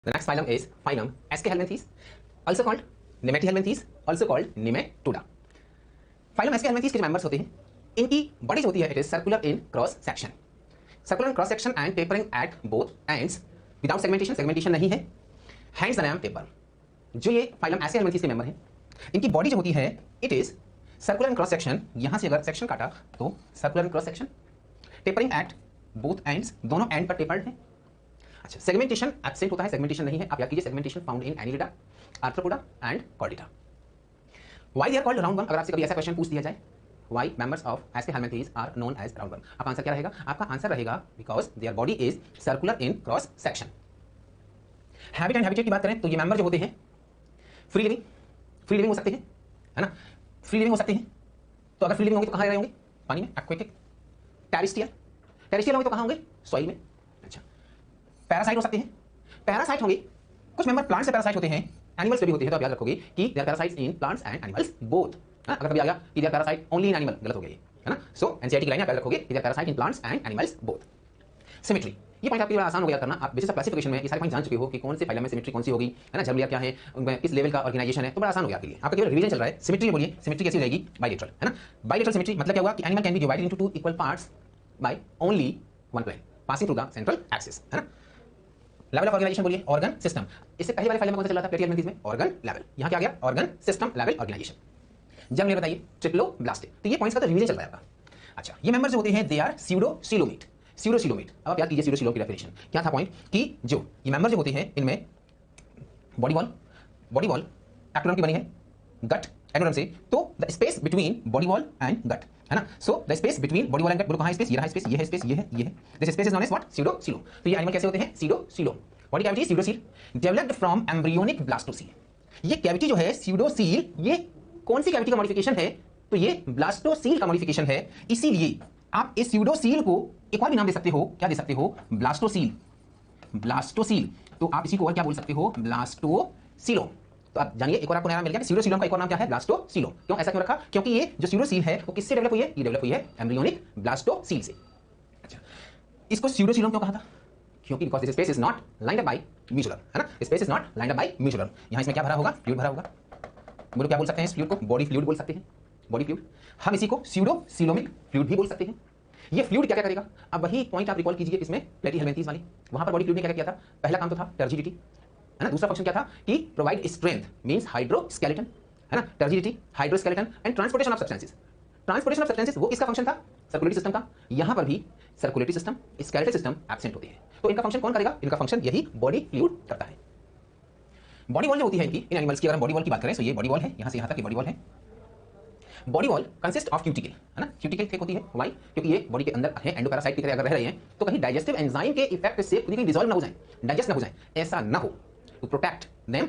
The next phylum is phylum Aschelanthes, also called Nemathelanthes, also called Nematoda. Phylum Aschelanthes के जो members होते हैं, इनकी body जो होती है, it is circular in cross section. Circular in cross section and tapering at both ends without segmentation. Segmentation नहीं है. Hence the name taper. जो ये phylum Aschelanthes के member हैं, इनकी body जो होती है, it is circular in cross section. यहाँ से अगर section काटा तो circular in cross section. Tapering at both ends, दोनों end पर tapered है. अच्छा, सेगमेंटेशन एब्सेंट होता है, सेगमेंटेशन नहीं है. आप याद कीजिए segmentation found in Annelida, Arthropoda and Chordata. Why they are called round one? अगर आपसे कभी ऐसा क्वेश्चन पूछ दिया जाए, why members of Aschelminthes are known as round one, आपका आंसर क्या रहेगा? आपका आंसर रहेगा because their body is circular in cross section. Habit and habitat की बात करें तो ये मेंबर जो होते हैं फ्री लिविंग हो सकते हैं, है ना? फ्री लिविंग हो सकते हैं. तो अगर फ्री लिविंग होंगे तो कहाँ रह होंगे? पानी में, एक्वेटिक. टेरेस्ट्रियल होंगे तो कहाँ होंगे? सॉइल में. अच्छा, पैरासाइट हो सकते हैं. पैरासाइट होंगे, कुछ मेंबर प्लांट्स से पैरासाइट होते हैं, एनिमल्स पे भी होते हैं. तो आप याद रखोगे कि there parasites in plants and animals both. अगर कभी आ गया कि there parasite only in animal, गलत हो गया ये, है ना? सो एनसीईआरटी की लाइन आप याद रखोगे कि there parasite in plants and animals both. Symmetry, ये पॉइंट आपके लिए आसान हो गया करना. आप बेसिस ऑफ क्लासिफिकेशन में ये सारे पॉइंट जान चुके हो कि कौन से फाइलम में सिमेट्री कौन सी होगी, है ना? जर्मलिया क्या है, किस लेवल का ऑर्गेनाइजेशन है, तो बड़ा आसान हो गया आपके लिए. आपका केवल रिवीजन चल रहा है. सिमेट्री बोलिए, सिमेट्री कैसी हो जाएगी? बाइलेटरल, है ना? बाइलेटरल सिमेट्री मतलब क्या हुआ कि animal can be divided into two equal parts by only one plane passing through the central axis, है ना? लेवल ऑफ ऑर्गेनाइजेशन बोलिए ऑर्गन सिस्टम. इससे पहले वाले फाइल में कौन सा चला था? प्लेटिहेल्मिन्थेस में ऑर्गन लेवल. यहाँ क्या आ गया? Organ system level organisation. जब मेरे बताइए ट्रिप्लोब्लास्ट. तो ये पॉइंट्स का तो रिवीजन चल रहा है आपका. अच्छा, ये मेंबर्स जो होते हैं दे आर स्यूडोसिलोमेट. स्यूडोसिलोमेट, अब आप याद कीजिए स्यूडोसिलोम की डेफिनेशन क्या था पॉइंट कि जो ये मेंबर जो होते हैं इनमें बॉडी वॉल एक्टोडर्म की बनी है, गट एंडोडर्म से. तो the space between body wall and gut, है ना? So the space between body wall and gut, बोलो कहाँ स्पेस? ये रहा स्पेस, ये है स्पेस, ये है. This space is known as what? Pseudocoelom. तो ये एनिमल कैसे होते हैं? Pseudocoelom. Body cavity pseudocoel developed from embryonic blastocoel. ये कैविटी जो है स्यूडोसील, ये कौन सी कैविटी का मॉडिफिकेशन है? तो ये ब्लास्टोसील का मॉडिफिकेशन है. इसीलिए आप इस स्यूडोसील को एक और भी नाम दे सकते हो. क्या दे सकते हो? ब्लास्टोसील. ब्लास्टोसील. तो आप इसी को और क्या बोल सकते हो? ब्लास्टोसीलोम. तो आप जानिए एक और आपको नया नाम मिल गया. स्यूडोसीलोम का एक और नाम क्या है? ब्लास्टोसीलोम. क्यों ऐसा क्यों रखा? क्योंकि ये जो स्यूडोसील है वो किससे डेवलप हुई है? ये डेवलप हुई है एम्ब्रियोनिक ब्लास्टोसील से. अच्छा, इसको स्यूडोसीलोम क्यों कहा था? क्योंकि because this space is not lined up by mutual, है ना? Space is not lined up by mutual. यहां इसमें क्या भरा होगा? फ्लूइड भरा होगा. बोलो क्या बोल सकते हैं इस फ्लूइड को? बॉडी फ्लूइड बोल सकते हैं. Body fluid. हम इसी को स्यूडोसिलोमिक फ्लूइड भी बोल सकते हैं. ये फ्लूइड क्या क्या करेगा? अब वही पॉइंट आप रिकॉल कीजिए किसमें? प्लेटिहेल्मिन्थेस वाली. वहां पर बॉडी फ्लूइड ने क्या किया था? पहला काम तो था टर्जिडिटी, है ना? दूसरा फंक्शन क्या था कि प्रोवाइड स्ट्रेंथ मींस हाइड्रोस्केलेटन, है ना? Turgidity, hydroskeleton and transportation of substances. Transportation of substances वो किसका फंक्शन था? सर्कुलेटरी सिस्टम का. यहां पर भी circulatory system, skeletal system absent होते हैं. तो इनका फंक्शन कौन करेगा? इनका फंक्शन यही बॉडी फ्लूइड करता है. बॉडी वॉल जो होती है इनकी, इन एनिमल्स की अगर बॉडी वॉल की बात करें तो ये बॉडी वॉल है, यहां से यहां तक ये बॉडी वॉल है. Body wall consist of cuticle, है ना? क्यूटिकल थिक होती है. व्हाई? क्योंकि ये बॉडी के अंदर है, एंडोपैरासाइट की तरह अगर रह रहे हैं तो कहीं डाइजेस्टिव एंजाइम के इफेक्ट से खुद ही डिसॉल्व ना हो जाए, डाइजेस्ट ना हो जाए, ऐसा ना हो. टू प्रोटेक्ट देम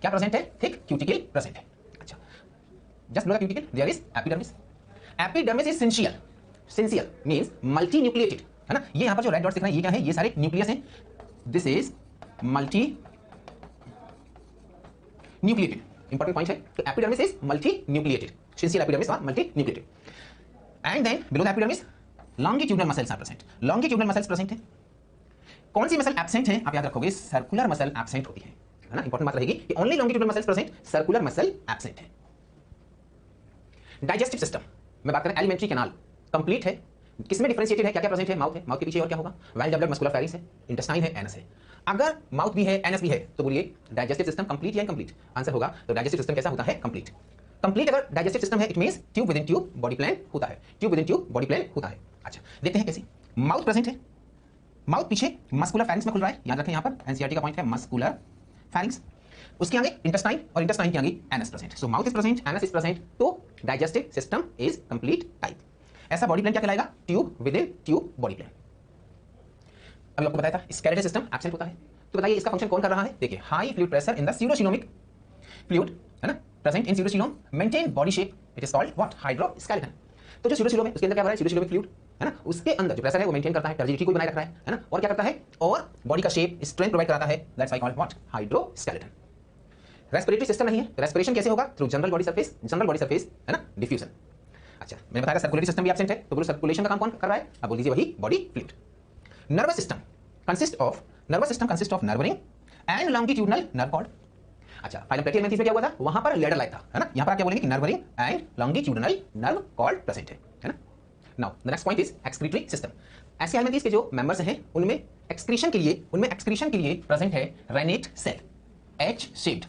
क्या प्रेजेंट है? थिक क्यूटिकल प्रेजेंट है. अच्छा, just low the cuticle, there is epidermis. Epidermis is syncytial. Syncytial means multinucleated, है ना? ये यहां पर जो रेड डॉट्स दिख रहे हैं ये क्या है? ये सारे न्यूक्लियस हैं. This is multi nucleated. Important point है. तो epidermis is multi nucleated. Sessile epidermis are multi-nucleated. And then below the epidermis, longitudinal muscles are present. Longitudinal muscles present है. कौन सी मसल एब्सेंट है? आप याद रखोगे सर्कुलर मसल एब्सेंट होती है ना? इंपॉर्टेंट बात रहेगी कि only longitudinal muscles present, circular muscle absent है. डाइजेस्टिव सिस्टम में बात करें, एलिमेंट्री कैनाल कंप्लीट है. किसमें डिफरेंशिएटेड है? क्या क्या प्रेजेंट है? माउथ है. माउथ के पीछे और क्या होगा? वेल डेवलप्ड मस्कुलर फेरिंग्स है, इंटेस्टाइन है, एनस है. अगर माउथ भी है, एनस भी है, तो बोलिए डाइजेस्टिव सिस्टम कंप्लीट या इनकम्प्लीट? आंसर होगा तो डाइजेस्टिव सिस्टम कैसा होता है? कंप्लीट. कंप्लीट अगर डाइजेस्टिव सिस्टम है it means tube within tube body plan होता है. Tube within tube body plan होता है. अच्छा, देखते हैं कैसे. माउथ प्रेजेंट है. माउथ पीछे मस्कुलर फेरिंग्स में खुल रहा है. याद रखें यहां पर एनसीईआरटी का पॉइंट है मस्कुलर फेरिंग्स. उसके आगे इंटेस्टाइन और इंटेस्टाइन के आगे anus present. So mouth is present, anus is present, तो digestive system is complete type. ऐसा बॉडी प्लान क्या कहलाएगा? Tube within tube body plan. अभी आपको बताया था स्केलेटल सिस्टम एब्सेंट होता है. तो बताइए इसका फंक्शन कौन कर रहा है? देखिए, high fluid pressure in the pseudocoelomic fluid, है ना? Present in pseudocoelom, maintain body shape, it is called what? Hydroskeleton. तो जो स्यूडोसिलोम है उसके अंदर क्या हो रहा है? स्यूडोसिलोमिक फ्लूइड, है ना? उसके अंदर जो प्रेशर है वो मेंटेन करता है, टर्जिडिटी को बनाए रख रहा है ना? और क्या करता है? और बॉडी का शेप, स्ट्रेंथ प्रोवाइड कराता है. That's why called what? Hydroskeleton. Respiratory system नहीं है. रेस्पिरेशन कैसे होगा? Through general body surface. General body surface, है ना? डिफ्यूजन. अच्छा, मैंने बताया सर्कुलेटरी सिस्टम भी एब्सेंट है. तो बोलो सर्कुलेशन का काम कौन कर रहा है? अब बोल दीजिए वही body fluid. Nervous system consist of, nervous system consist of nerve ring and longitudinal nerve cord. अच्छा, फाइलम प्लेटिहेलमिन्थेस में क्या हुआ था, वहां पर लेडर लाइक था, है ना। यहां पर आप क्या बोलेंगे कि nerve ring and longitudinal nerve cord present है ना। Now the next point is excretory system. Aschelminthes के जो मेंबर्स हैं उनमें एक्सक्रीशन के लिए प्रेजेंट है renette cell, H shaped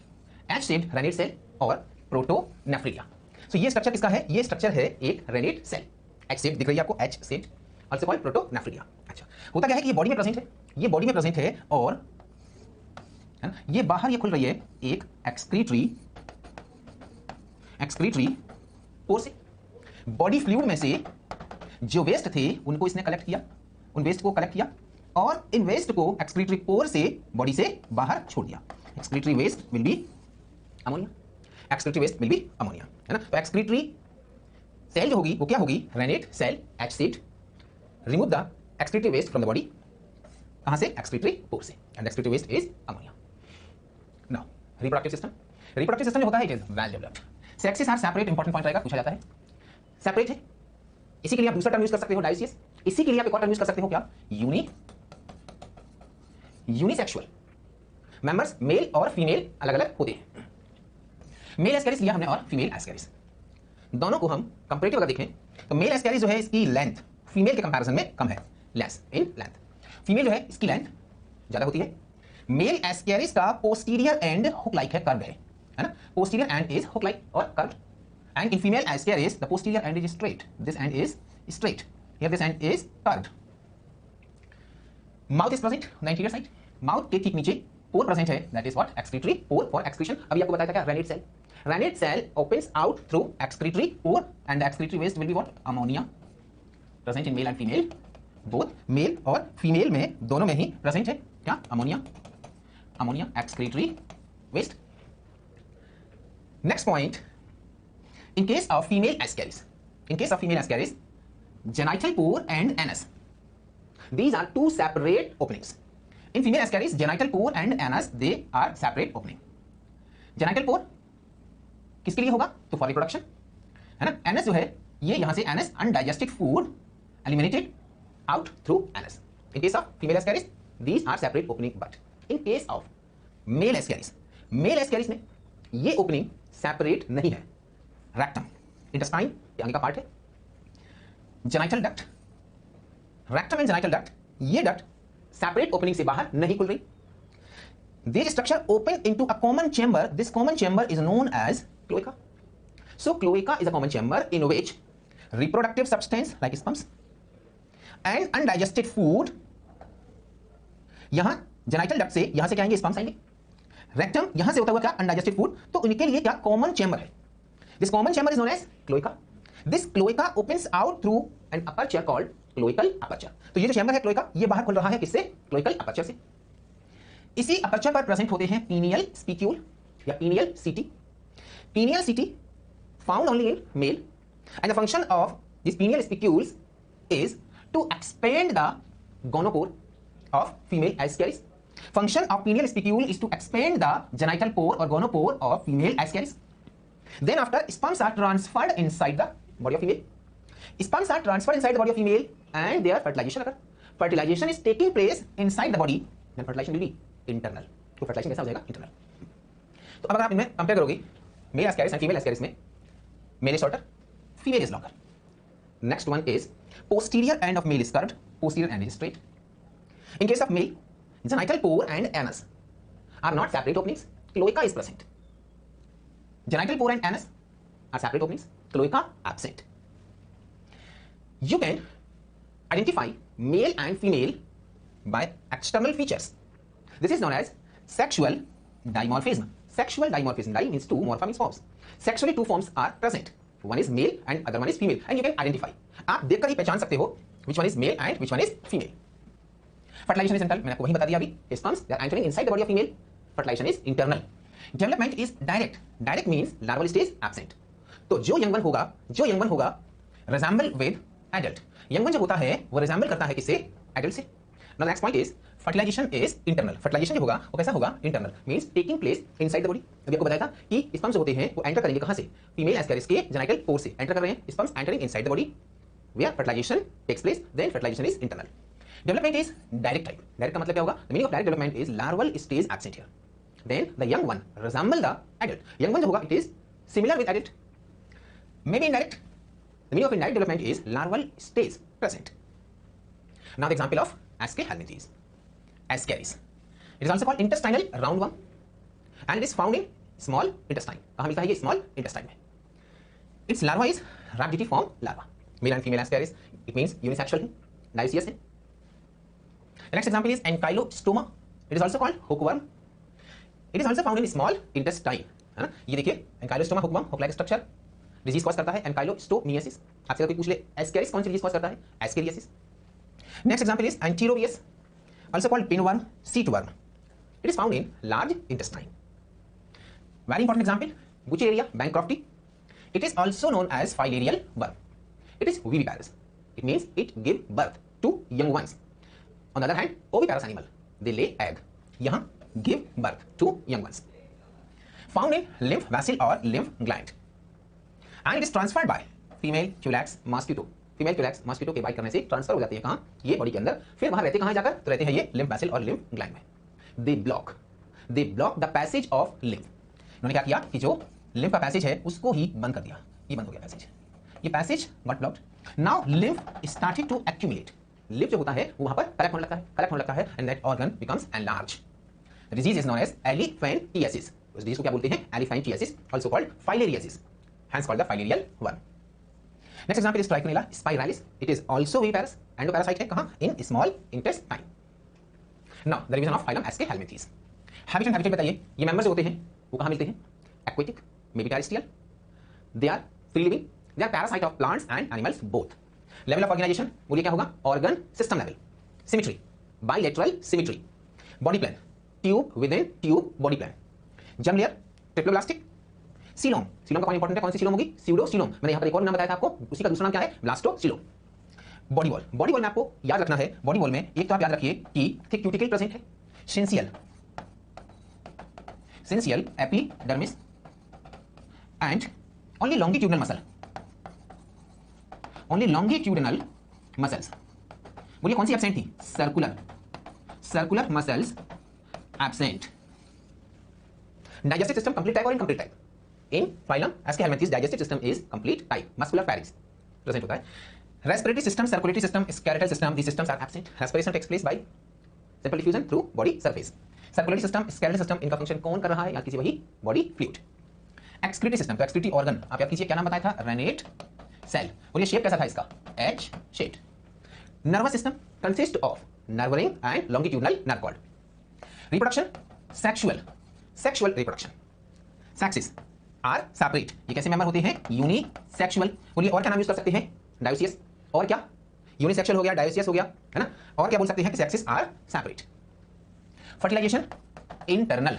renette cell और प्रोटोनेफ्रिया। सो ये स्ट्रक्चर किसका है, ये स्ट्रक्चर है एक रेनेट सेल, एच शेप्ड दिख रही है आपको, एच शेप्ड, आल्सो कॉल्ड प्रोटोनेफ्रिया। अच्छा, होता क्या है कि ये बॉडी में प्रेजेंट है, ये बॉडी में प्रेजेंट है और है ना, ये बाहर ये खुल रही है एक एक्सक्रीटरी पोर से। बॉडी फ्लूइड में से जो वेस्ट थे उनको इसने कलेक्ट किया, उन वेस्ट को कलेक्ट किया और इन वेस्ट को एक्सक्रीटरी पोर से बॉडी से बाहर छोड़ दिया। Excretory waste will be ammonia, है ना। तो एक्सक्रीटरी सेल जो होगी वो क्या होगी, renette cell, H shaped, remove the excretory waste from the body, कहां से, एक्सक्रीटरी पोर से, and excretory waste is ammonia. Now reproductive system जो होता है it is well developed. Sexes are separate, important point रहेगा, पूछा जाता है। सेपरेट है, इसी के लिए आप दूसरा टर्म यूज कर सकते हो डायोसियस, इसी के लिए आप एक और टर्म यूज कर सकते हो क्या, यूनिसेक्सुअल। मेंबर्स मेल और फीमेल अलग अलग होते हैं। मेल एस्केरिस लिया हमने और फीमेल एस्केरिस, दोनों को हम कंपैरेटिव अगर देखें तो मेल एस्केरिस जो है इसकी लेंथ फीमेल के कंपैरिजन में कम है, लेस इन लेंथ। फीमेल जो है इसकी लेंथ ज्यादा होती है। मेल एस्केरिस का पोस्टीरियर एंड हुक लाइक है, कर्व है ना, posterior end is hook like और curve. And in female Ascaris the posterior end is straight, this end is straight, here this end is curved. Mouth is present 90 degree side, mouth के ठीक नीचे pore present है, that is what, excretory pore for excretion. अभी आपको बताया था क्या, renette cell. Renette cell opens out through excretory pore and the excretory waste will be what, ammonia, present in male and female, both male और female में दोनों में ही present है क्या, ammonia excretory waste। Next point, in case of female ascaris, genital pore and anus, these are two separate openings. In female ascaris, genital pore and anus, they are separate opening. genital pore किसके लिए होगा, तो for reproduction, है ना। Anus जो है ये यहां से anus undigested food eliminated out through anus. In case of female Ascaris these are separate opening, but in case of male Ascaris में ये ओपनिंग सेपरेट नहीं है। रेक्टम, इंटेस्टाइन ये आगे का पार्ट है, genital duct, rectum and genital duct, ये duct separate opening से बाहर नहीं खुल रही। This structure open into a common chamber. This common chamber is known as cloaca. So cloaca is a common chamber in which reproductive substance like sperms and undigested food, यहां genital duct से यहां से क्या आएंगे, sperms आएंगे। rectum यहां से होता हुआ क्या, undigested food, तो उनके लिए क्या common chamber है। This common chamber is known as cloaca. This cloaca opens out through an aperture called cloacal aperture. तो ये जो chamber है cloaca, ये बाहर खुल रहा है किससे, cloacal aperture से। इसी अपर्चर पर प्रेजेंट होते हैं पीनियल स्पिक्यूल या penial setae. Penial setae found only in male and the function of this penial spicules is to expand the gonopore of female Ascaris. Function of penial spicule is to expand the genital pore और gonopore of female Ascaris. Then after sperms are transferred inside the body of female. Sperms are transferred inside the body of female and there fertilization अगर fertilization is taking place inside the body, then fertilisation will be internal. तो fertilisation कैसा हो जाएगा, internal. तो अब अगर आप इनमें कंपेयर करोगे male Ascaris and female Ascaris में, male is shorter, female is longer. Next one is posterior end of male is curved, posterior end is straight. In case of male, genital pore and anus are not separate openings, cloaca is present. Genital pore and anus are separate openings, cloaca absent. You can identify male and female by external features. This is known as sexual dimorphism. Sexual dimorphism, di means two, morpha means forms. Sexually two forms are present. One is male and other one is female, and you can identify. आप देखकर ही पहचान सकते हो which one is male and which one is female. Fertilization is internal, मैंने आपको वही बता दिया अभी. Sperms they are entering inside the body of female. Fertilization is internal. Development is direct. Direct means larval stage absent. तो जो यंगवन होगा resemble with adult. यंगवन जब होता है वो resemble करता है किससे, adult से. Now the next point is fertilization is internal. Fertilization जो होगा वो कैसा होगा, internal means taking place inside the body. अभी आपको बताया था कि sperms जो होते हैं वो एंटर करेंगे कहां से, फीमेल एस्केरिस के जेनाइटल पोर से एंटर कर रहे हैं. Sperms entering inside the body where fertilization takes place, then fertilization is internal. Development is direct type. Direct का मतलब क्या होगा? The meaning of direct development is larval stage absent here, then the young one resemble the adult. Young one जो होगा it is similar with adult. May be indirect, the meaning of indirect development is larval stage present. Now the example of Aschelminthes, Ascaris. It is also called intestinal roundworm and it is found in small intestine. कहां मिलता है ये? Small intestine में। Its larva is rhabditiform larva, male and female Ascaris, it means unisexual, dioecious है। The next example is ankylostoma. It is also called hookworm. It is also found in small intestine. है ना? ये देखिए ankylostoma hookworm, hook like structure, disease cause करता है एंकाइलोस्टोमियासिस। आपसे अगर कोई पूछ ले एस्केरिस कौन सी डिजीज कॉज करता है? Ascariasis. Next example is Enterobius, also called pinworm, seatworm. It is found in large intestine. Very important example, Buchereria bancrofti. It is also known as filarial worm. It is viviparous. It means it give birth to young ones. On the other hand, oviparous animal, they lay egg. यहाँ give birth to young ones. Found in lymph vessel or lymph gland. And it is transferred by female Culex mosquito. Female Culex mosquito के bite करने से transfer हो जाती है कहाँ? ये body के अंदर। फिर वहां रहते कहाँ जाकर? तो रहते हैं ये लिम्फ वेसल और लिम्फ ग्लैंड में। They block the passage of lymph. इन्होंने क्या किया कि जो लिम्फ का पैसेज है उसको ही बंद कर दिया। ये बंद हो गया पैसेज, ये passage got blocked. Now lymph started to accumulate. Lymph जो होता है वो वहां पर कलेक्ट होने लगता है and that organ becomes enlarge. The disease is known as elephantiasis. उस डिजीज को क्या बोलते हैं? Elephantiasis, also called filariasis, hence called the filarial worm. Next example is Trichinella spiralis. It is also viviparous. Endoparasite है कहाँ? In small intestine. Now the division of phylum Aschelminthes. Habitat and habitat बताइए, ये members जो होते हैं वो कहाँ मिलते हैं? Aquatic, maybe terrestrial. They are free living. They are parasite of plants and animals both. Level of organization बोलिए क्या होगा? Organ system level. Symmetry, bilateral symmetry. Body plan, tube within tube body plan. Germ layer, triploblastic. Coelom, coelom का कौन important है? कौन सी coelom होगी? स्यूडोसीलोम। मैंने यहाँ पर एक और नाम बताया था आपको, उसी का दूसरा नाम क्या है? ब्लास्टोसीलोम। बॉडी वॉल, बॉडी वॉल में आपको याद रखना है, बॉडी वॉल में एक तो आप याद रखिए कि थिक क्यूटिकल प्रेजेंट है, syncytial epidermis and only longitudinal muscle, only longitudinal muscles. बोलिए कौन सी एब्सेंट थी? Circular muscles absent. Digestive system complete type और incomplete type. In phylum Aschelminthes, digestive system is complete type, muscular pharynx present होता है। Respiratory system, circulatory system, skeletal system, these systems are absent. Respiration takes place by simple diffusion through body surface. Circulatory system, skeletal system, इनका function कौन कर रहा है? याद कीजिए वही body fluid. Excretory system, तो excretory organ आप याद कीजिए क्या नाम बताया था? Renate cell। बोलिए शेप कैसा था इसका? H shaped. Nervous system consist of nerve ring and longitudinal nerve cord. Reproduction, sexual reproduction. Sexes are separate. ये कैसे मेंबर होते हैं? यूनिसेक्सुअल। बोलिए और क्या नाम यूज कर सकते हैं? डायोसियस। और क्या? यूनिसेक्सुअल हो गया, डायोसियस हो गया, है ना? और क्या बोल सकते हैं कि sexes are separate. Fertilisation, internal.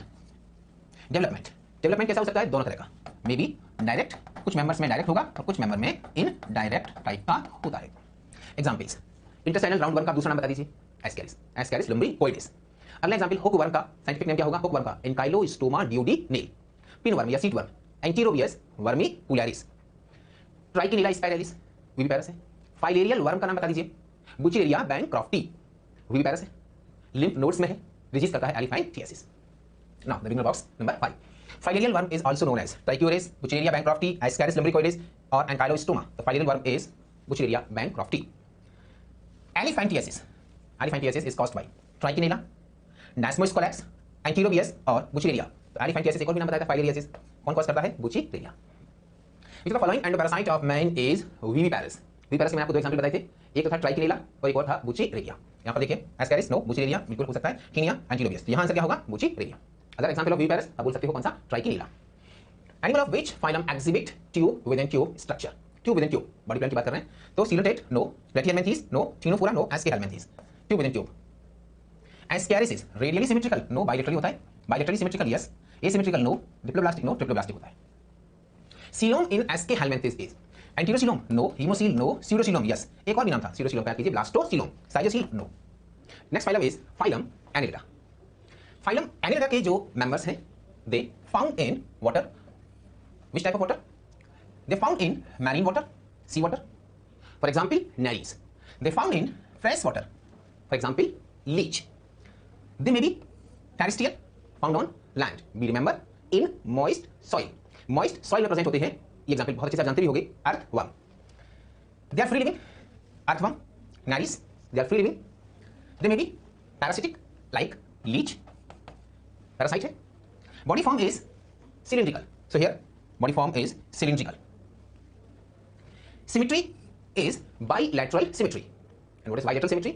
Development कैसा हो सकता है? दोनों तरह का, मे बी डायरेक्ट, कुछ मेंबर्स में डायरेक्ट होगा और कुछ मेंबर में इनडायरेक्ट टाइप का होता है। एग्जांपल्स, इंटेस्टाइनल राउंडवर्म का दूसरा नाम बता दीजिए? Ascaris, Ascaris lumbricoides. अगला एग्जांपल हुकवर्म का साइंटिफिक नेम क्या होगा? हुकवर्म का एंकाइलोस्टोमा ड्यूडिनेल। पिनवर्म या seatworm Enterobius vermicularis. Trichinella spiralis viviparous है। फाइलेरियल वर्म का नाम बता दीजिए? बुचेरिया बैनक्रॉफ्टी विविपैरस है, लिम्फ नोड्स में है, डिजीज करता है elephantiasis. Now the beginner box number 5। Filarial worm is also known as Trichuris, Wuchereria bancrofti, Ascaris lumbricoides और Ancylostoma. The filarial worm is बुचेरिया bancrofti. Elephantiasis is caused by Trichinella, Desmoscolex, Enterobius और Wuchereria. तो elephantiasis एक और भी नाम बताया था filariasis. कौन कॉज करता है? बुचेरिया। Which of the following endoparasite of man is viviparous? Viviparous में मैंने आपको दो एग्जांपल बताए थे, एक तो था ट्राइकिनेला और एक और था बुचेरिया। यहाँ पर देखिए एस्केरिस नो, बुचेरिया बिल्कुल हो सकता है, किनिया एंटीरोबियस। यहाँ आंसर क्या होगा? बुचेरिया। अगर एग्जांपल ऑफ विविपैरस आप बोल सकते हो कौन सा? Trichinella. Animal of which phylum exhibit tube within tube structure? Tube within tube, body plan की बात कर रहे हैं, तो coelomate no, Platyhelminthes no, Ctenophora no, Aschelminthes. Tube within tube. Ascaris is radially symmetrical no, bilaterally होता है, bilaterally symmetrical yes, asymmetrical no, diploblastic no, triploblastic होता है। Coelom in Aschelminthes is enterocoelom no, haemocoel no, pseudocoelom yes, एक और भी नाम था pseudocoelom का, कीजिए blastocoelom, cytocoel no. Next phylum is phylum Annelida. Phylum Annelida के जो मेंबर्स हैं they found in water. Which type of water? They found in marine water, sea water. For example Nereis, they found in fresh water, for example leech, they may be terrestrial, found on land, be remember in moist soil, moist soil में प्रेजेंट होते हैं। ये example बहुत अच्छे से जानते भी होंगे, earthworm, they are free living, earthworm, Nereis, they are free living, they may be parasitic like leech, parasite है। Body form is cylindrical, so here body form is cylindrical. Symmetry is bilateral symmetry. And what is bilateral symmetry?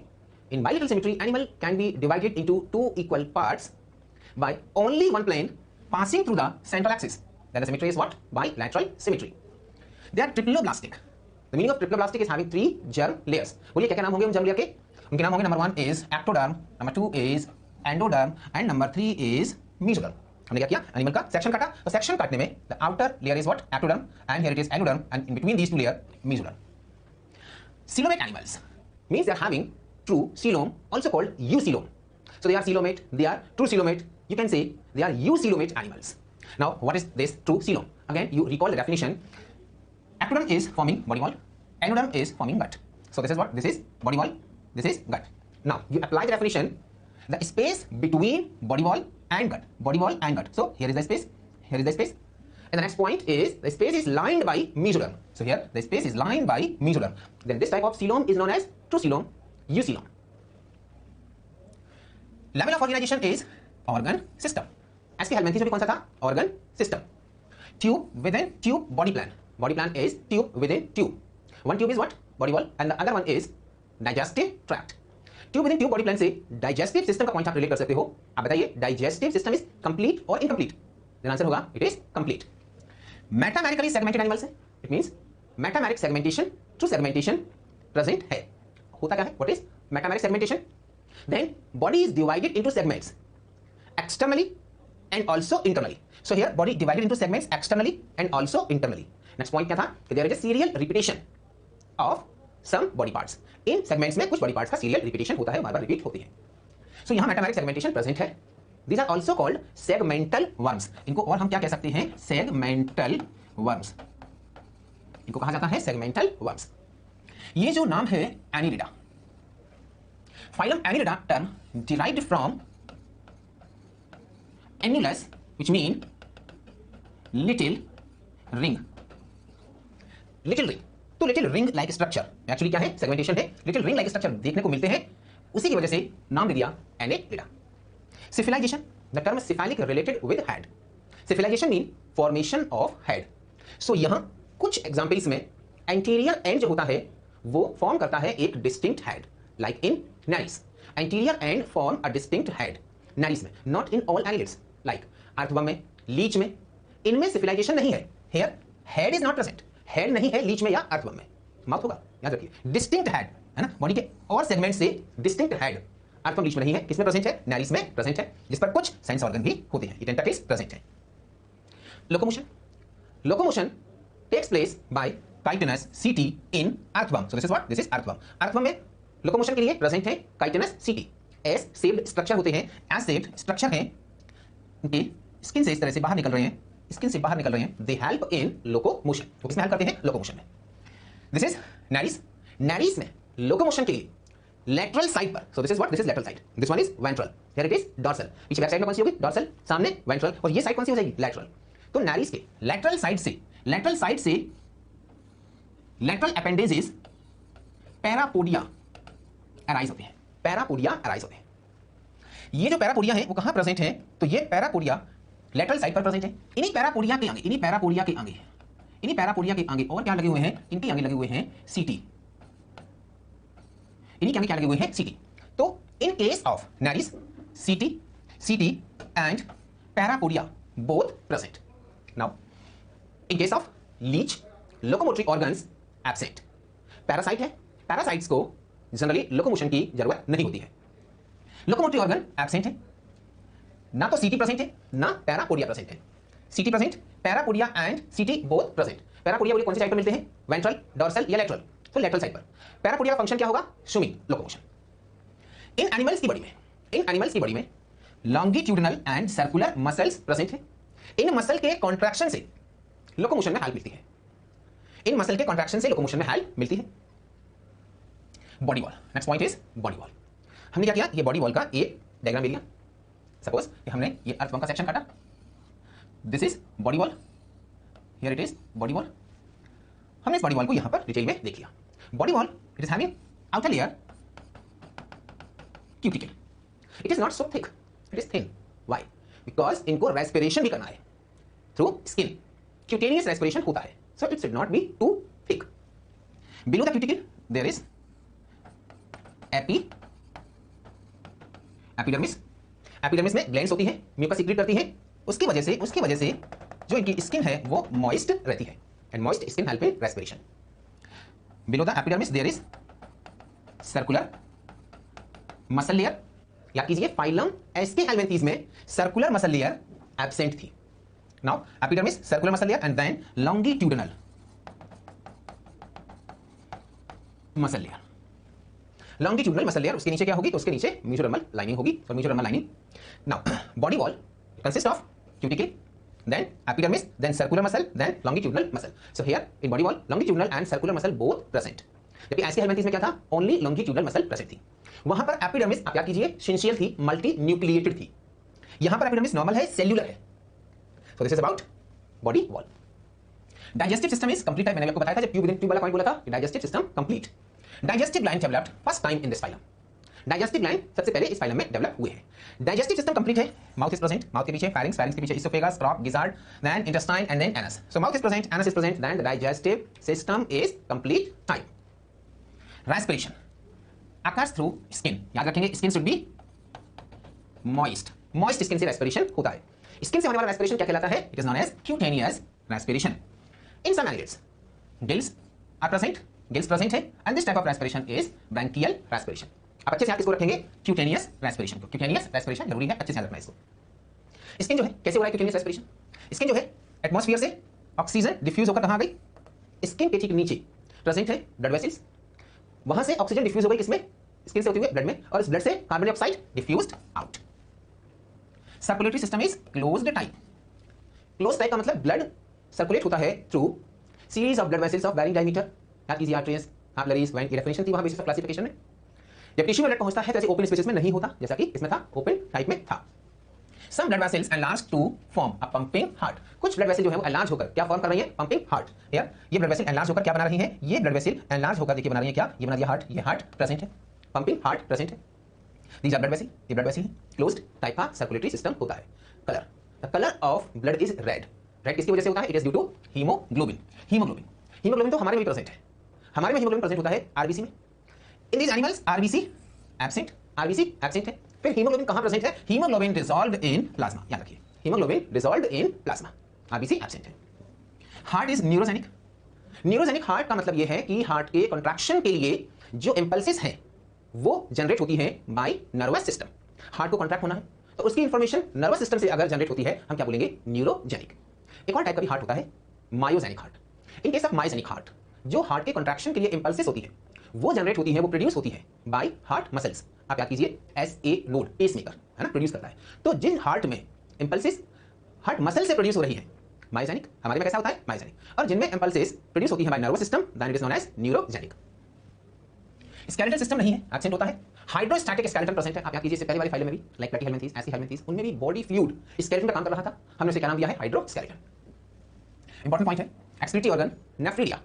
In bilateral symmetry, animal can be divided into two equal parts by only one plane passing through the central axis. Then the symmetry is what? Bilateral symmetry. They are triploblastic. The meaning of triploblastic is having 3 germ layers. बोलिए क्या क्या नाम होंगे उन germ layer के? उनके नाम होंगे, number 1 is ectoderm, number 2 is endoderm and number 3 is mesoderm. हमने क्या किया? एनिमल का सेक्शन काटा, तो सेक्शन काटने में the outer layer is what? Ectoderm, and here it is endoderm, and in between these two layer mesoderm. Coelomate animals means they are having true coelom, also called eucoelom. So they are coelomate, they are true coelomate. You can say they are eucoelomate animals. Now what is this true coelom? Again you recall the definition. Ectoderm is forming body wall, endoderm is forming gut. So this is what? This is body wall, this is gut. Now you apply the definition, the space between body wall and gut, body wall and gut. So here is the space, here is the space, and the next point is the space is lined by mesoderm. So here the space is lined by mesoderm. Then this type of coelom is known as true coelom, eucoelom. Level of organization is organ system. ASCII helminths में कौन सा था? organ system. Tube within tube, body plan. Body plan is tube within tube. One tube is what? Body wall, and the other one is digestive tract. Tube within tube body plan से digestive system का point आप relate कर सकते हो. आप बताइए digestive system is complete और incomplete? Then answer होगा it is complete. Metamerically segmented animals है, it means metameric segmentation, true segmentation present है. होता क्या है? What is metameric segmentation? Then body is divided into segments externally and also internally. So here body divided into segments externally and also internally. Next point क्या था? There is a serial repetition of some body parts. इन segments में कुछ body parts का serial repetition होता है, बार-बार repeat होती है. सो यहां मेटामेरिक सेगमेंटेशन प्रेजेंट है. These are also called segmental worms. इनको और हम क्या कह सकते हैं? Segmental worms. इनको कहा जाता है सेगमेंटल वर्म्स. ये जो नाम है Annelida, phylum Annelida term derived from annulus which mean little ring. Little ring, तो little ring like structure actually क्या है? सेगमेंटेशन है. लिटिल रिंग लाइक स्ट्रक्चर देखने को मिलते हैं, उसी की वजह से नाम दे दिया Annelida. Cephalization, the term cephalic related with head. Cephalization mean formation of head. So यहां कुछ एग्जांपल्स में एंटीरियर एंड जो होता है वो फॉर्म करता है एक distinct head, like in Nereis. Anterior end form a distinct head Nereis में, not in all annelids. Like earthworm में, लीच में, इनमें सिफिलाइजेशन नहीं है. Here head is not present. Head नहीं है लीच में या अर्थवर्म में. माउथ होगा, याद रखिए. डिस्टिंक्ट हेड है ना, बॉडी के और सेगमेंट से डिस्टिंक्ट हेड अर्थवर्म लीच में नहीं है. किसमें प्रेजेंट है? नैरिस में प्रेजेंट है, जिस पर कुछ सेंस ऑर्गन भी होते हैं. टेंटाकल्स प्रेजेंट है. Locomotion, locomotion takes place by chitinous setae in earthworm. So this is what? This is earthworm. Earthworm में लोकोमोशन के लिए प्रेजेंट है काइटिनस सीटी. एस शेप्ड स्ट्रक्चर होते हैं, एस शेप्ड स्ट्रक्चर है, उनके स्किन से इस तरह से बाहर निकल रहे हैं, स्किन से बाहर निकल रहे हैं. They help in locomotion. वो किसमें हेल्प करते हैं? लोकोमोशन में. This is नैरिस. नैरिस में लोकोमोशन के लिए लेटरल साइड पर, सो this is what? This is lateral side. This one is ventral, here it is dorsal. पीछे बैक साइड में कौन सी होगी? डॉर्सल. सामने वेंट्रल. और ये साइड कौन सी हो जाएगी? लेटरल. तो नैरिस के लेटरल साइड से, लेटरल साइड से लेटरल अपेंडेजेस पैरापोडिया अराइज होते हैं. पैरापोडिया अराइज होते हैं. ये जो पैरापोडिया है वो कहां प्रेजेंट है? तो ये पैरापोडिया लेटरल साइड पर प्रेजेंट है. इन्हीं पैरापोडिया के आगे, इन्हीं पैरापोडिया के आगे, इन्हीं पैरापोडिया के आगे और क्या लगे हुए हैं? इनके आगे लगे हुए हैं सीटी. इन्हीं के आगे क्या लगे हुए हैं? सीटी. तो इन case of Nereis, setae and parapodia both present. Now in case of leech, locomotory organs absent. Parasite है, पैरासाइट्स को जनरली लोकोमोशन की जरूरत नहीं होती है. लोकोमोटरी ऑर्गन एब्सेंट है, ना तो सीटी प्रेजेंट है ना पैरापोडिया प्रेजेंट है. Setae present, parapodia and setae both present. Parapodia बोलिए कौन सी साइड पर मिलते हैं? वेंट्रल, डॉर्सल या लेटरल? तो लेटरल साइड पर. पैरापोडिया का फंक्शन क्या होगा? Swimming, locomotion. इन एनिमल्स की बॉडी में, इन एनिमल्स की बॉडी में longitudinal and circular muscles present है. इन मसल के कॉन्ट्रैक्शन से लोकोमोशन में हेल्प मिलती है. इन मसल के कॉन्ट्रैक्शन से लोकोमोशन में हेल्प मिलती है. Body wall, next point is body wall. हमने क्या किया, ये बॉडी वॉल का एक डायग्राम ले लिया। सपोज कि हमने ये अर्थवर्म का सेक्शन काटा, this is body wall, here it is body wall. हमने इस बॉडी वॉल को यहां पर डिटेल में देख लिया। Body wall it is having outer layer cuticle, it is not so thick, it is thin. Why? Because इनको रेस्पिरेशन भी करना है थ्रू स्किन, क्यूटेनियस रेस्पिरेशन होता है, so it should not be too thick. Below the cuticle there is epidermis. Epidermis में glands होती हैं, mucus secret करती हैं, उसकी वजह से जो इनकी स्किन है वो मॉइस्ट रहती है, and moist skin help in respiration. Below the epidermis there is circular muscle layer. याद कीजिए फाइलम एस्के हेलमिंथीज में सर्कुलर मसल लेयर एब्सेंट थी। Now epidermis, circular muscle layer, and then longitudinal muscle layer. Longitudinal muscle layer, उसके नीचे क्या होगी, तो उसके नीचे मेसोडर्मल लाइनिंग होगी, और mesodermal lining. Now body wall consist of cuticle, then epidermis, then circular muscle, then longitudinal muscle. So here in body wall, longitudinal and circular muscle both present. जबकि एस्के हेलमिंथीज में क्या था, ओनली लॉन्गिट्यूडिनल मसल प्रेजेंट थी। वहां पर epidermis आप याद कीजिए सिंशियल थी, मल्टी न्यूक्लिएटेड थी। यहां पर एपिडर्मिस नॉर्मल है, सेल्यूलर है। सो this is about body wall. Digestive system is complete है, मैंने आपको बताया था जब ट्यूब वाला पॉइंट बोला था, digestive system complete. Digestive gland developed first time in this phylum. Digestive gland सबसे पहले इस फाइलम में डेवलप हुए हैं। डाइजेस्टिव सिस्टम कंप्लीट है, माउथ इज प्रेजेंट, माउथ के पीछे फारिंक्स, फारिंक्स के पीछे oesophagus, crop, gizzard, then intestine and then anus. So mouth is present, anus is present, then the digestive system is complete time. Respiration occurs through skin, याद रखेंगे skin should B moist, moist skin से respiration होता है। Skin से होने वाला respiration क्या कहलाता है, it is known as cutaneous respiration. In some animals gills are present, gills present है, and this type of respiration is branchial respiration. आप अच्छे से याद इसको रखेंगे, क्यूटेनियस रेस्पिरेशन को, क्यूटेनियस रेस्पिरेशन जरूरी है, अच्छे से याद रखना इसको। स्किन जो है कैसे हो रहा है क्यूटेनियस रेस्पिरेशन, स्किन जो है एटमॉस्फेयर से ऑक्सीजन डिफ्यूज होकर कहां गई, स्किन के ठीक नीचे प्रेजेंट है ब्लड वेसल्स, वहां से ऑक्सीजन डिफ्यूज हो गई किसमें, स्किन से होते हुए ब्लड में, और इस ब्लड से carbon dioxide diffused out. Circulatory system is closed type. Close type का मतलब ब्लड सर्कुलेट होता है through series of blood vessels of varying diameter, याद कीजिए आर्टरीज, कैपिलरीज, वेन, ये डेफिनेशन थी वहां बेसिस ऑफ क्लासिफिकेशन में। जब टिश्यू में ब्लड पहुंचता है तो ऐसे ओपन स्पेसेस में नहीं होता, जैसा कि इसमें था, ओपन टाइप में था। Some blood vessels enlarge to form a pumping heart. कुछ ब्लड वेसल जो है वो एनलार्ज होकर क्या फॉर्म कर रही है, पंपिंग हार्ट। यार ये ब्लड वेसल एनलार्ज होकर क्या बना रही है, ये ब्लड वेसल एनलार्ज होकर देखिए बना रही है क्या, ये बना दिया हार्ट, ये हार्ट प्रेजेंट है, पंपिंग हार्ट प्रेजेंट है। दीज आर ब्लड वेसल, ये ब्लड वेसल है, क्लोज्ड टाइप का सर्कुलेटरी सिस्टम होता है। Colour, the colour of blood is red. Red किसकी वजह से होता है, it is due to haemoglobin. Haemoglobin, haemoglobin तो हमारे में भी प्रेजेंट है, हमारे में हीमोग्लोबिन प्रेजेंट होता है आरबीसी में। In these animals RBC absent, RBC absent है। फिर हीमोग्लोबिन कहां प्रेजेंट है, हीमोग्लोबिन डिसॉल्व्ड इन प्लाज्मा, याद रखिए haemoglobin dissolved in plasma, RBC absent है। Heart is neurogenic. Neurogenic heart का मतलब यह है कि हार्ट के कॉन्ट्रैक्शन के लिए जो इंपल्सेस हैं वो जनरेट होती है बाय नर्वस सिस्टम। हार्ट को कॉन्ट्रैक्ट होना है तो उसकी इंफॉर्मेशन नर्वस सिस्टम से अगर जनरेट होती है हम क्या बोलेंगे, न्यूरोजेनिक। एक और टाइप का भी हार्ट होता है myogenic heart. In case of myogenic heart जो हार्ट के कॉन्ट्रैक्शन के लिए इंपल्सेस होती है वो जनरेट होती है, वो प्रोड्यूस होती है बाय हार्ट मसल्स। आप याद कीजिए SA नोड, पेसमेकर है ना, प्रोड्यूस करता है। तो जिन हार्ट में इंपल्सेस हार्ट मसल से प्रोड्यूस हो रही है मायोजेनिक, हमारे में कैसा होता है मायोजेनिक, और जिनमें इंपल्सेस प्रोड्यूस होती है by nervous system then it is known as neurogenic. Skeletal system नहीं है, एब्सेंट होता है। हाइड्रोस्टैटिक स्केलेटन प्रेजेंट है, आप याद कीजिए इससे पहले वाली फाइल में भी, लाइक प्लेटीहेल्मिन्थीज, एस्कीहेल्मिन्थीज, उनमें भी बॉडी फ्लूइड स्केलेटन का काम कर रहा था, हमने उसे क्या नाम दिया है, हाइड्रोस्केलेटन। इंपॉर्टेंट पॉइंट है excretory organ nephridia.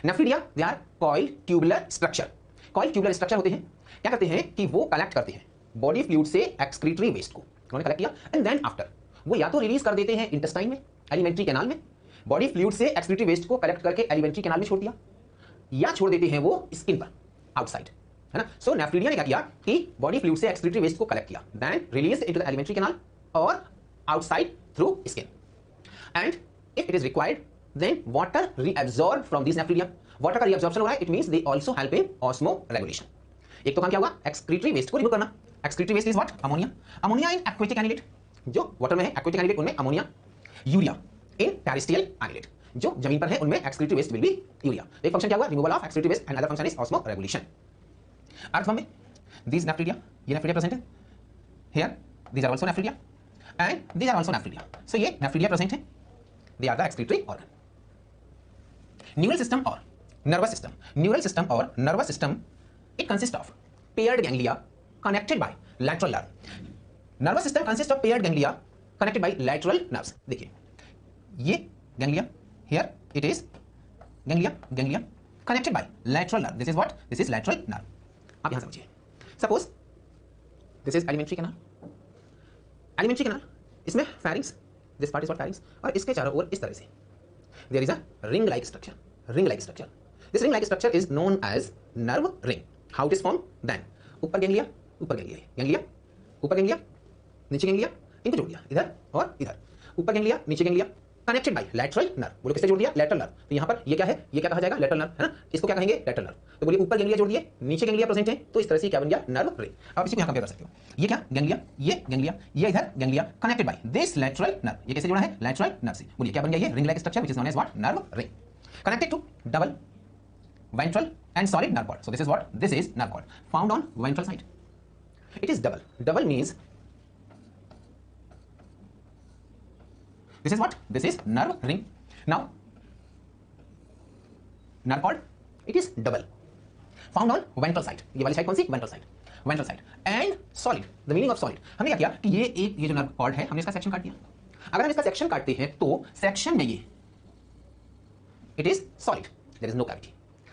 Nephridia they are coiled tubular structure. Coiled tubular structure होते हैं, क्या करते हैं कि वो कलेक्ट करते हैं बॉडी फ्लूइड से एक्सक्रीटरी वेस्ट को, उन्होंने कलेक्ट किया एंड देन आफ्टर वो या तो रिलीज कर देते हैं इंटेस्टाइन में, एलिमेंट्री कैनाल में, बॉडी फ्लूइड से एक्सक्रीटरी वेस्ट को कलेक्ट करके एलिमेंट्री कैनाल में छोड़ दिया, या छोड़ देते हैं वो स्किन पर आउटसाइड, है ना। सो नेफ्रिडिया ने क्या किया कि बॉडी फ्लूइड से एक्सक्रीटरी वेस्ट को कलेक्ट किया, then release into the alimentary canal और outside through skin, and if it is required then water reabsorb from this nephridia. Water का रीअब्सॉर्प्शन हो रहा है, it means they also help in osmoregulation. एक तो काम क्या होगा, एक्सक्रीटरी वेस्ट को रिमूव करना। Excretory waste is what, ammonia. Ammonia in aquatic annelid, जो वाटर में है एक्वेटिक एनिलेट उनमें ammonia. Urea in terrestrial annelid, जो जमीन पर है उनमें excretory waste will be urea. एक फंक्शन क्या हुआ, removal of excretory waste, and other function is osmoregulation. Earthworm में दीज नेफ्रिडिया, ये नेफ्रिडिया प्रेजेंट है, here these are also nephridia and these are also nephridia. So ये nephridia present है, they are the excretory organ. Neural system और nervous system. Neural system और nervous system it consist of paired ganglia connected by lateral nerve. Nervous system consists of paired ganglia connected by lateral nerves. देखिए ये ganglia, here it is ganglia connected by lateral nerve. This is what? This is lateral nerve. आप यहां समझिए. Suppose this is alimentary canal. Alimentary canal, इसमें pharynx, this part is what pharynx, और इसके चारों ओर इस तरह से there is a ring-like structure. Ring-like structure. This ring-like structure is known as nerve ring. How it is formed? Then ऊपर ganglia, ऊपर ganglia, नीचे गैंग्लिया, इनको जोड़ दिया इधर और इधर. ऊपर गैंग्लिया, नीचे ganglia, connected by lateral nerve. बोलो किससे जोड़ दिया? Lateral nerve. तो यहाँ पर ये क्या है? ये क्या कहा जाएगा? लैटरल नर्व है ना. इसको क्या कहेंगे? Lateral nerve. तो बोलिए ऊपर गैंग्लिया जोड़ दिए, नीचे गैंग्लिया प्रेजेंट है, तो इस तरह से क्या बन गया? Nerve ring. आप इसी को यहाँ कंपेयर कर सकते हो. ये क्या? गैंग्लिया, ये इधर ganglia connected by this lateral nerve. ये कैसे जुड़ा है? लैटरल नर्व से. बोलिए क्या बन गया? ये ring like structure which is known as what? Nerve ring. Connected to double ventral and solid nerve cord. So this is what? This is nerve cord found on ventral side. It is double. Double means this is what? This is nerve ring. Now nerve cord, it is double found on ventral side. ये वाली side कौन सी? ventral side. Ventral side and solid. The meaning of solid. हमने क्या किया कि ये जो nerve cord है हमने इसका सेक्शन काट दिया. अगर हम इसका सेक्शन काटते हैं तो सेक्शन में ये it is solid, there is no cavity.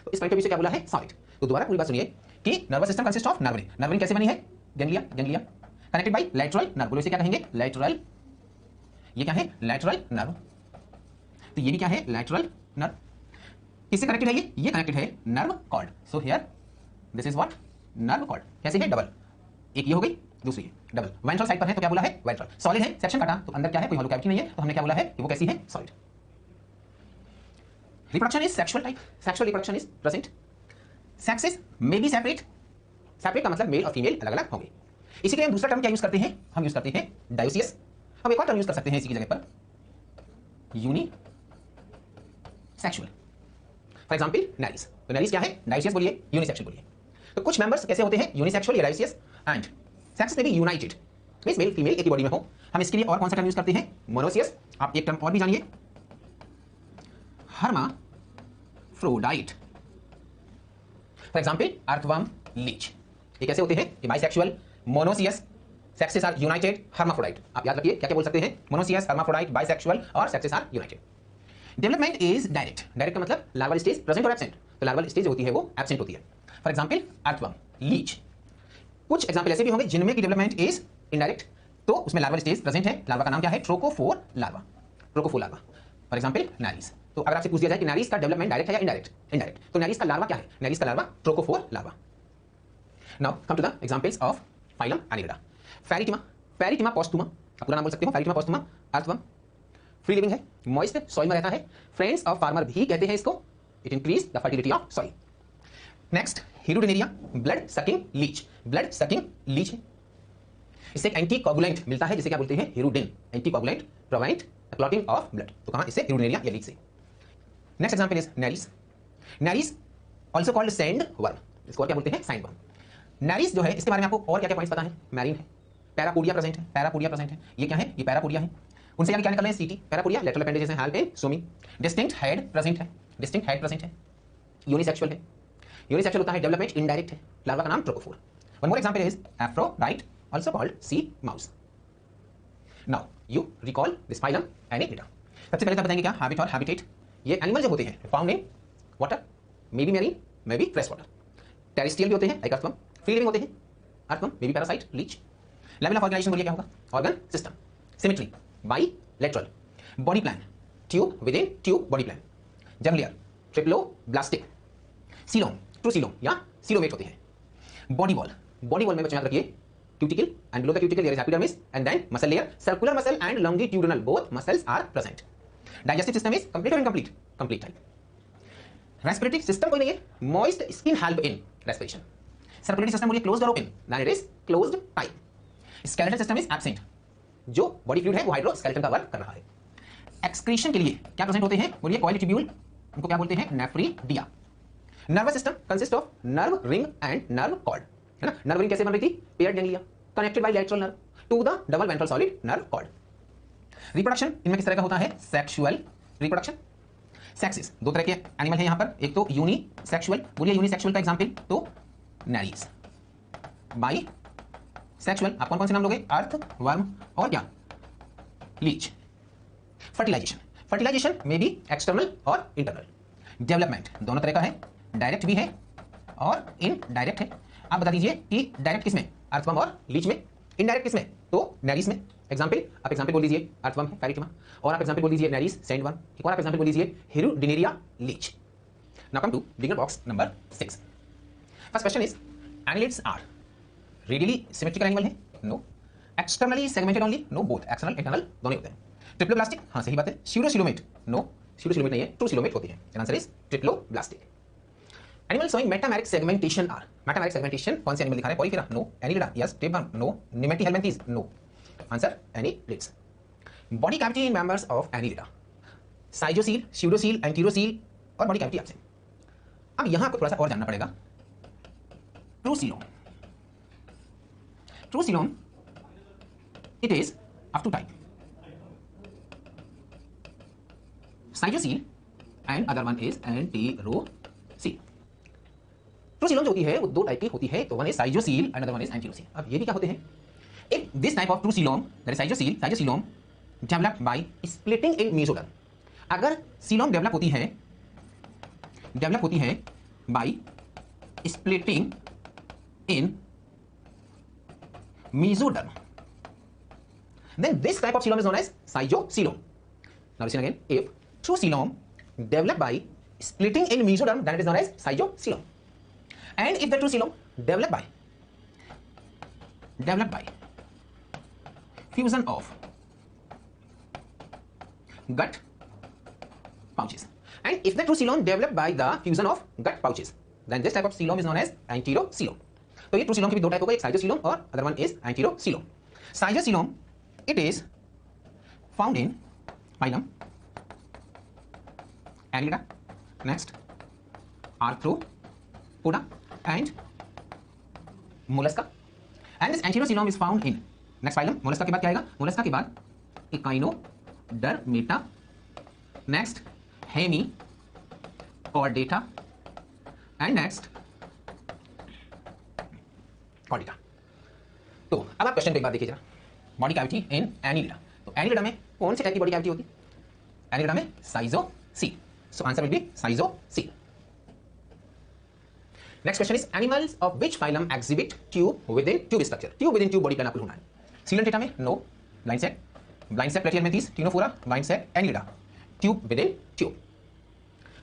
तो इस पॉइंट ऑफ व्यू से क्या बोला है? सॉलिड. तो दोबारा पूरी बात सुनिए कि nervous system consist of nerve ring. Nerve ring कैसे बनी है? Ganglia connected by lateral nerve. बोलो इसे क्या कहेंगे? लैटरल. ये क्या है? Lateral nerve. तो ये भी क्या है? Lateral nerve. किससे कनेक्टेड है ये? ये कनेक्टेड है nerve cord. So here this is what? Nerve cord. कैसे है? डबल. एक ये हो गई, दूसरी है डबल. वेंट्रल साइड पर है तो क्या बोला है? वेंट्रल. सॉलिड है, सेक्शन काटा तो अंदर क्या है? कोई हॉलो कैविटी नहीं है, तो हमने क्या बोला है कि वो कैसी है? Solid. Reproduction is sexual type. Sexual reproduction is present. Sexes may be separate. Separate का मतलब मेल और फीमेल अलग अलग होंगे. इसी के लिए हम दूसरा टर्म क्या यूज करते हैं? हम यूज करते हैं डायोसियस. हम एक और टर्म यूज कर सकते हैं इसी की जगह पर, यूनिसेक्सुअल. For example नैरिस. तो नैरिस क्या है? डायोसियस बोलिए, यूनिसेक्सुअल बोलिए. तो कुछ मेंबर्स कैसे होते हैं? यूनिसेक्सुअल या डायोसियस. एंड सेक्सेस में भी यूनाइटेड मींस मेल फीमेल एक ही बॉडी में हो. हम इसके लिए और कौन सा टर्म यूज करते हैं? मोनोसियस. आप एक टर्म और भी जानिए, hermaphrodite. For example earthworm, leech. ये कैसे होते हैं? ये bisexual, monoecious, sexes are united, hermaphrodite. आप याद रखिए क्या क्या बोल सकते हैं? मोनोसियस, hermaphrodite, बाइसेक्सुअल और sexes are united. Development is direct. Direct का मतलब लार्वल स्टेज प्रेजेंट और एब्सेंट. तो लार्वल स्टेज होती है वो एब्सेंट होती है. For example earthworm, leech. कुछ एग्जाम्पल ऐसे भी होंगे जिनमें की डेवलपमेंट इज इनडायरेक्ट, तो उसमें लार्वल स्टेज प्रेजेंट है. लार्वा का नाम क्या है? Trochophore larva. Trochophore larva. For example नैरिस. तो अगर आपसे पूछ दिया जाए कि नैरिस का डेवलपमेंट डायरेक्ट है या इनडायरेक्ट? इनडायरेक्ट. तो नैरिस का लार्वा क्या है? नैरिस का larva trochophore larva. Now come to the examples of phylum Annelida. Pheretima, Pheretima posthuma. आप पूरा नाम बोल सकते हो. Pheretima posthuma earthworm, free living है, मॉइस्ट सॉइल में रहता है. फ्रेंड्स ऑफ फार्मर भी कहते हैं इसको. It increase the fertility of soil. Next Hirudinaria, blood sucking Leach. Blood sucking Leach है. इससे एक एंटीकोगुलेंट मिलता है जिसे क्या बोलते हैं? Hirudin. Anticoagulant provide clotting of blood. तो कहां? इससे हिरुडिनेरिया या लीच से. Next example is नैरिस. नैरिस also called sand worm. इसको क्या बोलते हैं? Sand worm. नैरिस जो है इसके बारे में आपको और क्या क्या पॉइंट्स पता है? मैरीन है, पैरापोडिया प्रेजेंट है. पैरापोडिया प्रेजेंट है. ये क्या है? ये पैरापोडिया है. उनसे आगे क्या निकल रहे हैं? सीटी. पैरापोडिया लेटरल अपेंडेजेस हैं, हाल पेन, सोमी. डिस्टिंक्ट हेड प्रेजेंट है. डिस्टिंक्ट हेड प्रेजेंट है. यूनिसेक्सुअल है. यूनिसेक्सुअल होता है, डेवलपमेंट इनडायरेक्ट है. लार्वा का नाम trochophore. One more example is Aphrodite also called sea mouse. Now you recall this phylum Annelida. सबसे पहले तो बताएंगे क्या? हैबिट और हैबिटेट. ये एनिमल जो होते हैं found in water, may be marine, may be fresh water. Terrestrial भी होते हैं लाइक अर्थवर्म. फ्री लिविंग होते हैं earthworm, may be parasite, leech. Level of organisation बोलिए क्या होगा? Organ system, symmetry, bilateral, body plan, tube within tube body plan, जंगलियर, triploblastic, coelom, true coelom या सीलोमेट होते हैं. Body wall. बॉडी वॉल में बच्चों याद रखिए cuticle and below the cuticle there is epidermis and then muscle layer, circular muscle and longitudinal, both muscles are present. Digestive system is complete और incomplete? Complete type. Respiratory system कोई नहीं है, moist skin help in respiration. Circulatory system बोलिए closed और open? Then it is closed type. Skeletal system is absent. जो body fluid है वो hydroskeleton का वर्क कर रहा है. एक्सक्रीशन के लिए क्या प्रेजेंट होते हैं? बोलिए कॉइल ट्यूब्यूल. उनको क्या बोलते हैं? Nephridia. Nervous system consist of nerve ring and nerve cord, है ना. नर्व रिंग कैसे बन रही थी? Paired ganglia connected by lateral nerve to the double ventral solid nerve cord. Reproduction इनमें किस तरह का होता है? Sexual reproduction. सेक्सेस दो तरह के एनिमल हैं यहां पर. एक तो यूनिसेक्सुअल. बोलिए यूनिसेक्सुअल का एग्जांपल तो नैरिस. बाई सेक्सुअल, आप कौन कौन से नाम लोगे? अर्थ, वर्म और क्या? लीच। फर्टिलाइजेशन, फर्टिलाइजेशन में भी एक्सटर्नल और इंटरनल। डेवलपमेंट दोनों तरह का है, डायरेक्ट भी है और इनडायरेक्ट है। आप बता दीजिए कि डायरेक्ट किसमें? अर्थवर्म और लीच में। इनडायरेक्ट किसमें? तो नेरिस में। एग्जाम्पल, आप एग्जाम्पल बोल दीजिए अर्थवर्म है पैरिटमा, और आप एग्जाम्पल बोल दीजिए नेरिस सैंडवर्म, एक और आप एग्जाम्पल बोल दीजिए Hirudinaria leech. Now come to beginner box number 6। First question is annelids are radially symmetrical animal है? No. Externally segmented only? No, both external internal दोनों होते हैं। ट्रिप्लोब्लास्टिक? हाँ सही बात है। स्यूडोसिलोमेट? नो, स्यूडोसिलोमेट नहीं है, ट्रूसिलोमेट होती है। Answer is triploblastic. Animal showing metameric segmentation are? Metameric segmentation कौन से एनिमल दिखा रहे हैं? Porifera? No. Annelida? Yes. Tapeworm? No. Nemathelminthes? No. Answer annelids. Body cavity in members of Annelida? साइजोसील, स्यूडोसील, एंकीरोसील और बॉडी कैविटी एब्सेंट। अब यहां आपको थोड़ा सा और जानना पड़ेगा। ट्रूसिलोम, ट्रूसिलोम it is of two type, साइजोसील and other one is एंटीरोसील। ट्रूसिलोम जो होती है वो दो टाइप की होती है, तो वन इज साइजोसील and other one is enterocoel. अब ये भी क्या होते हैं? If this type of true coelom that is साइजोसील, schizocoelom developed by splitting in mesoderm. अगर सीलोम डेवलप होती है by splitting in mesoderm, then this type of coelom is known as cygocoelom. Now listen again. If true coelom developed by splitting in mesoderm, then it is known as cygocoelom. And if the true coelom developed by fusion of gut pouches, and if the true coelom developed by the fusion of gut pouches, then this type of coelom is known as anterocoelom. तो ये true coelom की भी दो type हो गए, एक schizocoelom और other one is enterocoelom. Schizocoelom it is found in phylum Annelida, next Arthropoda and Mollusca, and this anterocoelom is found in next phylum Mollusca के बाद क्या आएगा? Mollusca के बाद Echinodermata, next Hemichordata and next Chordata। तो अब आप question को एक बार देखिए जरा। बॉडी कैविटी इन एनिलिडा, तो एनिलिडा में कौन सी टाइप की बॉडी कैविटी होती है? एनिलिडा में साइजोसील, सो answer will B साइजोसील। Next question is animals of which phylum exhibit tube within tube structure? Tube within tube body plan आपको ढूंढना है। सीलेंटेटा में no, blind set प्लेटिहेल्मिंथीज, Ctenophora, blind set Annelida, tube within tube.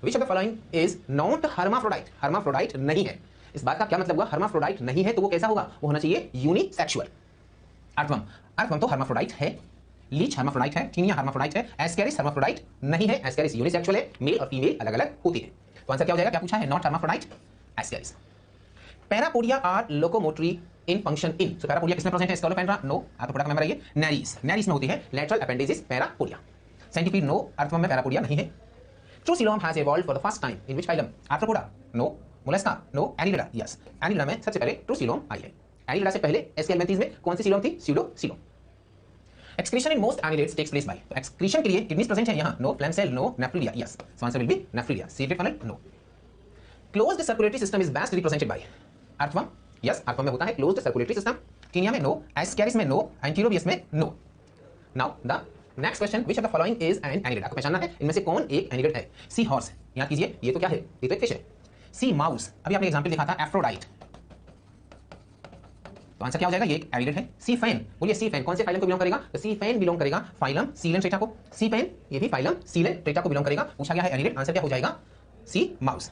Which of the following is not hermaphrodite? Hermaphrodite नहीं है। इस बात का क्या मतलब हुआ? हर्माफ्रोडाइट नहीं है तो वो कैसा होगा? वो होना चाहिए यूनिसेक्सुअल। अर्थवर्म, अर्थवर्म तो हर्माफ्रोडाइट है, लीच हर्माफ्रोडाइट है, टीनिया हर्माफ्रोडाइट है, एस्केरिस हर्माफ्रोडाइट नहीं है, एस्केरिस यूनिसेक्सुअल है, मेल और फीमेल अलग अलग होती है। तो आंसर क्या हो जाएगा? क्या पूछा है? Not hermaphrodite, Ascaris. Parapodia are locomotory in function in, so parapodia किसमें प्रेजेंट है? स्कैलोपेंड्रा नो, आर्थ्रोपोडा का मेंबर है ये। नेरिस, नेरिस में होती है। Lateral appendages parapodia. Centipede no, earthworm में पैरापोडिया नहीं है। True coelom has evolved for the first time in which phylum? Arthropoda no, Mollusca no, Annelida yes. Annelida में सबसे पहले ट्रूसिलोम आई है। एनिलिडा से पहले एस्केल्मेंथीज में कौन सी सीलोम थी? Pseudocoelom. Excretion in most annelids takes place by, तो एक्सक्रीशन के लिए किडनीज प्रेजेंट है यहाँ। No, flame cell no, nephridia yes, so answer will be nephridia. Secret funnel no. Closed circulatory system is best represented by? Earthworm yes, earthworm में होता है closed circulatory system. Taenia में no, Ascaris में no, Enterobius में no. Now the next question, which of the following is an annelid? आपको पहचानना है इनमें से कौन एक एनिलिड है। सी हॉर्स, याद कीजिए ये तो क्या है? ये तो एक फिश है। सी माउस, अभी आपने एग्जांपल देखा था एफ्रोडाइट, तो आंसर क्या हो जाएगा? ये एक एनिलिड है। सी फैन, बोलिए सी फैन कौन से फाइलम को बिलोंग करेगा? तो सी फैन बिलोंग करेगा फाइलम सीलेंट्रेटा को। सी फैन ये भी फाइलम सीलेंट्रेटा को बिलोंग करेगा। पूछा गया है एनिलिड, आंसर क्या हो जाएगा? Sea mouse.